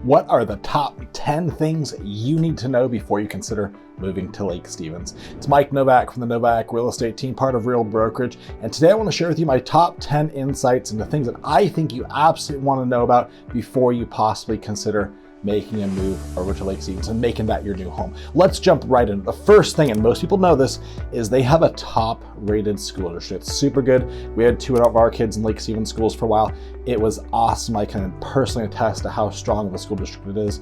What are the top 10 things you need to know before you consider moving to Lake Stevens? It's Mike Novak from the Novak Real Estate Team, part of Real Brokerage. And today I want to share with you my top 10 insights into things that I think you absolutely want to know about before you possibly consider making a move over to Lake Stevens and making that your new home. Let's jump right in. The first thing, and most people know this, is they have a top rated school district. It's super good. We had two of our kids in Lake Stevens schools for a while. It was awesome. I can personally attest to how strong of a school district it is.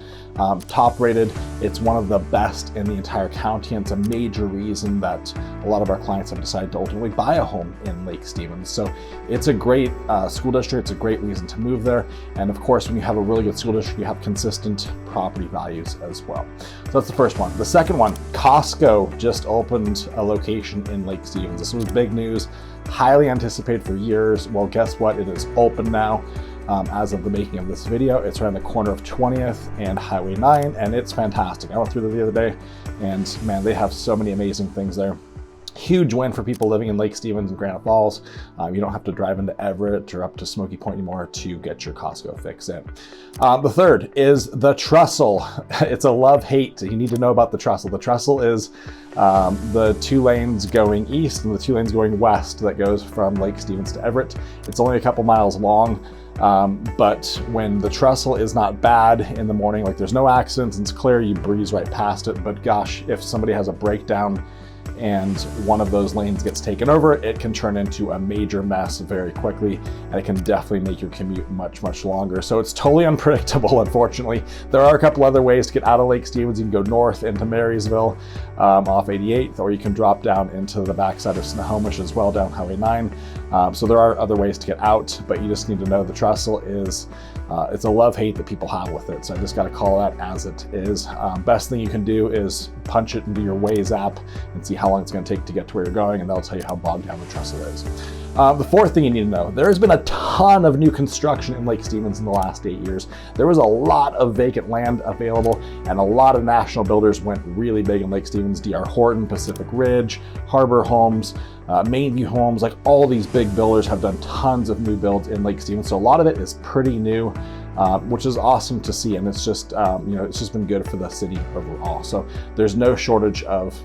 Top rated. It's one of the best in the entire county, and it's a major reason that a lot of our clients have decided to ultimately buy a home in Lake Stevens. So it's a great school district. It's a great reason to move there. And of course, when you have a really good school district, you have consistent property values as well. So that's the first one. The second one, COSTCO just opened a location in Lake Stevens. This was big news, highly anticipated for years. Well, guess what? It is open now. As of the making of this video. It's around the corner of 20th and Highway 9, and it's fantastic. I went through there the other day, and man, they have so many amazing things there. Huge win for people living in Lake Stevens and Granite Falls. You don't have to drive into Everett or up to Smoky Point anymore to get your Costco fix in. The third is the Trestle. It's a love-hate. You need to know about the Trestle. The Trestle is the two lanes going east and the two lanes going west that goes from Lake Stevens to Everett. It's only a couple miles long. But when the Trestle is not bad in the morning, like there's no accidents and it's clear, you breeze right past it. But gosh, if somebody has a breakdown and one of those lanes gets taken over, it can turn into a major mess very quickly, and it can definitely make your commute much, much longer. So it's totally unpredictable, unfortunately. There are a couple other ways to get out of Lake Stevens. You can go north into Marysville off 88th, or you can drop down into the backside of Snohomish as well, down Highway 9. So there are other ways to get out, but you just need to know the Trestle is, it's a love-hate that people have with it. So I just got to call that as it is. Best thing you can do is punch it into your Waze app and see how long it's going to take to get to where you're going, and that'll tell you how bogged down the Trestle is. The fourth thing you need to know, there has been a ton of new construction in Lake Stevens in the last 8 years. There was a lot of vacant land available, and a lot of national builders went really big in Lake Stevens. D.R. Horton, Pacific Ridge, Harbor Homes, Mainview Homes, like all these big builders have done tons of new builds in Lake Stevens. So a lot of it is pretty new, which is awesome to see. And it's just, it's just been good for the city overall. So there's no shortage of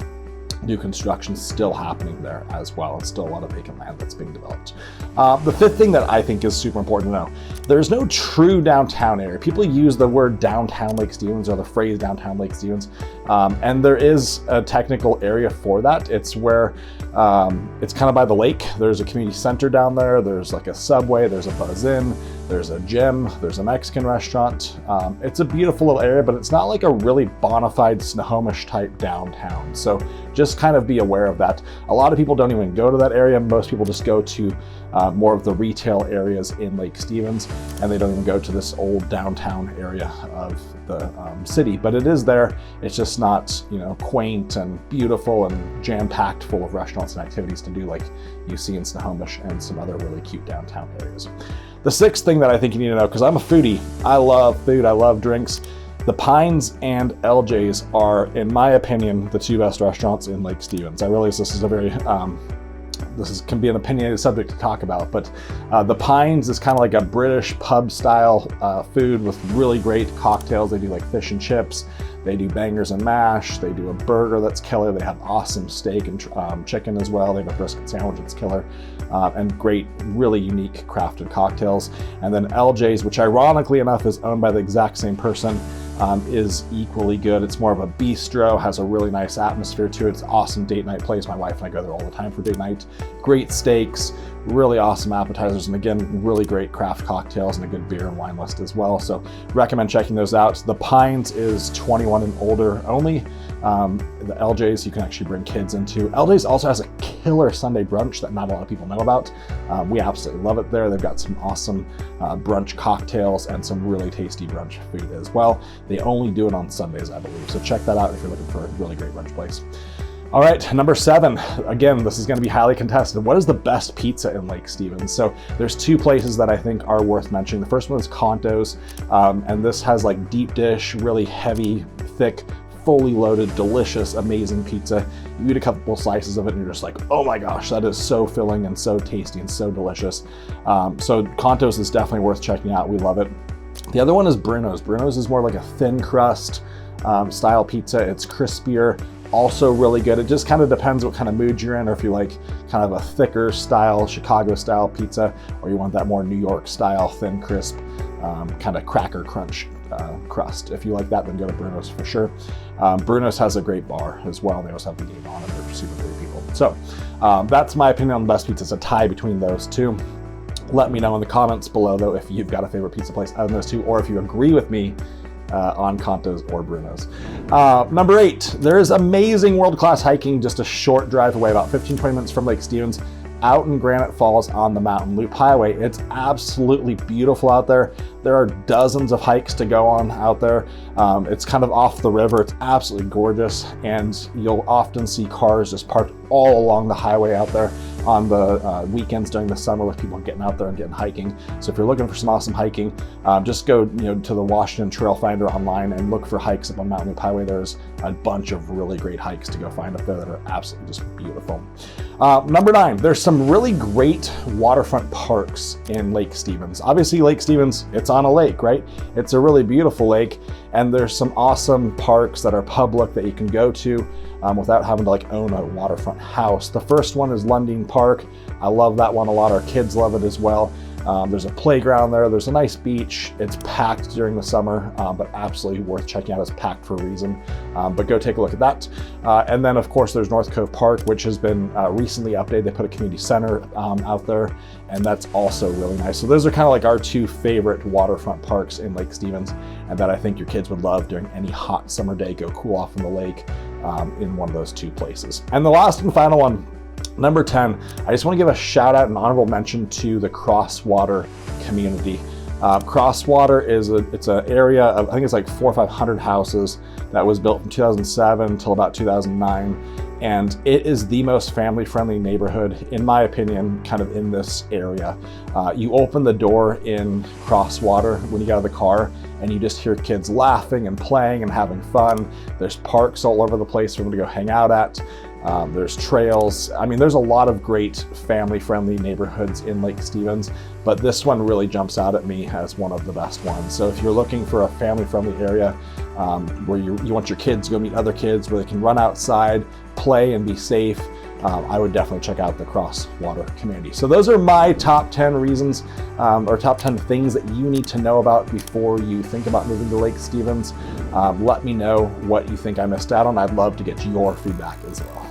new construction still happening there as well. It's still a lot of vacant land that's being developed. The fifth thing that I think is super important to know, there's no true downtown area. People use the word downtown Lake Stevens or the phrase downtown Lake Stevens, and there is a technical area for that. It's where it's kind of by the lake. There's a community center down there. There's like a Subway, there's a Buzz Inn, there's a gym, there's a Mexican restaurant. It's a beautiful little area, but it's not like a really bona fide Snohomish type downtown. So just kind of be aware of that. A lot of people don't even go to that area. Most people just go to more of the retail areas in Lake Stevens, and they don't even go to this old downtown area of the city. But it is there. It's just not, quaint and beautiful and jam-packed full of restaurants and activities to do like you see in Snohomish and some other really cute downtown areas. The sixth thing that I think you need to know, because I'm a foodie, I love food, I love drinks. The Pines and LJ's are, in my opinion, the two best restaurants in Lake Stevens. I realize this is a very, can be an opinionated subject to talk about, but the Pines is kind of like a British pub style food with really great cocktails. They do like fish and chips. They do bangers and mash. They do a burger that's killer. They have awesome steak and chicken as well. They have a brisket sandwich that's killer, and great, really unique crafted cocktails. And then LJ's, which ironically enough is owned by the exact same person, is equally good. It's more of a bistro, has a really nice atmosphere to it. It's an awesome date night place. My wife and I go there all the time for date night. Great steaks, really awesome appetizers, and again, really great craft cocktails and a good beer and wine list as well. So recommend checking those out. The Pines is 21 and older only. The LJ's you can actually bring kids into. LJ's also has a killer Sunday brunch that not a lot of people know about. We absolutely love it there. They've got some awesome brunch cocktails and some really tasty brunch food as well. They only do it on Sundays, I believe. So check that out if you're looking for a really great brunch place. All right, number 7. Again, this is going to be highly contested. What is the best pizza in Lake Stevens? So there's two places that I think are worth mentioning. The first one is Conto's, and this has like deep dish, really heavy, thick, fully loaded, delicious, amazing pizza. You eat a couple slices of it and you're just like, oh my gosh, that is so filling and so tasty and so delicious. So Conto's is definitely worth checking out. We love it. The other one is Bruno's. Bruno's is more like a thin crust style pizza. It's crispier, also really good. It just kind of depends what kind of mood you're in, or if you like kind of a thicker style, Chicago style pizza, or you want that more New York style, thin, crisp, kind of cracker crunch crust. If you like that, then go to Bruno's for sure. Bruno's has a great bar as well. They also have the game on it. They're super great people. So that's my opinion on the best pizza. It's a tie between those two. Let me know in the comments below, though, if you've got a favorite pizza place out of those two, or if you agree with me on Conto's or Bruno's. Number 8, there is amazing world-class hiking just a short drive away, about 15-20 minutes from Lake Stevens, out in Granite Falls on the Mountain Loop Highway. It's absolutely beautiful out there. There are dozens of hikes to go on out there. It's kind of off the river. It's absolutely gorgeous, and you'll often see cars just parked all along the highway out there on the weekends during the summer, with people getting out there and getting hiking. So if you're looking for some awesome hiking, just go to the Washington Trail Finder online and look for hikes up on Mountain Loop Highway. There's a bunch of really great hikes to go find up there that are absolutely just beautiful. Number 9, there's some really great waterfront parks in Lake Stevens. Obviously, Lake Stevens, it's on a lake, right? It's a really beautiful lake, and there's some awesome parks that are public that you can go to without having to own a waterfront house. The first one is Lundin Park. I love that one a lot. Our kids love it as well. There's a playground there. There's a nice beach. It's packed during the summer, but absolutely worth checking out. It's packed for a reason, but go take a look at that. And then, of course, there's North Cove Park, which has been recently updated. They put a community center out there, and that's also really nice. So those are kind of like our 2 favorite waterfront parks in Lake Stevens, and that I think your kids would love during any hot summer day. Go cool off in the lake in one of those 2 places. And the last and final one, number 10, I just want to give a shout out and honorable mention to the Crosswater Community. Crosswater is it's an area of, I think it's like 400 or 500 houses that was built from 2007 until about 2009. And it is the most family-friendly neighborhood, in my opinion, kind of in this area. You open the door in Crosswater when you get out of the car, and you just hear kids laughing and playing and having fun. There's parks all over the place for them to go hang out at. There's trails. I mean, there's a lot of great family-friendly neighborhoods in Lake Stevens, but this one really jumps out at me as one of the best ones. So if you're looking for a family-friendly area where you want your kids to go meet other kids, where they can run outside, play, and be safe, I would definitely check out the Crosswater Community. So those are my top 10 reasons, or top 10 things that you need to know about before you think about moving to Lake Stevens. Let me know what you think I missed out on. I'd love to get your feedback as well.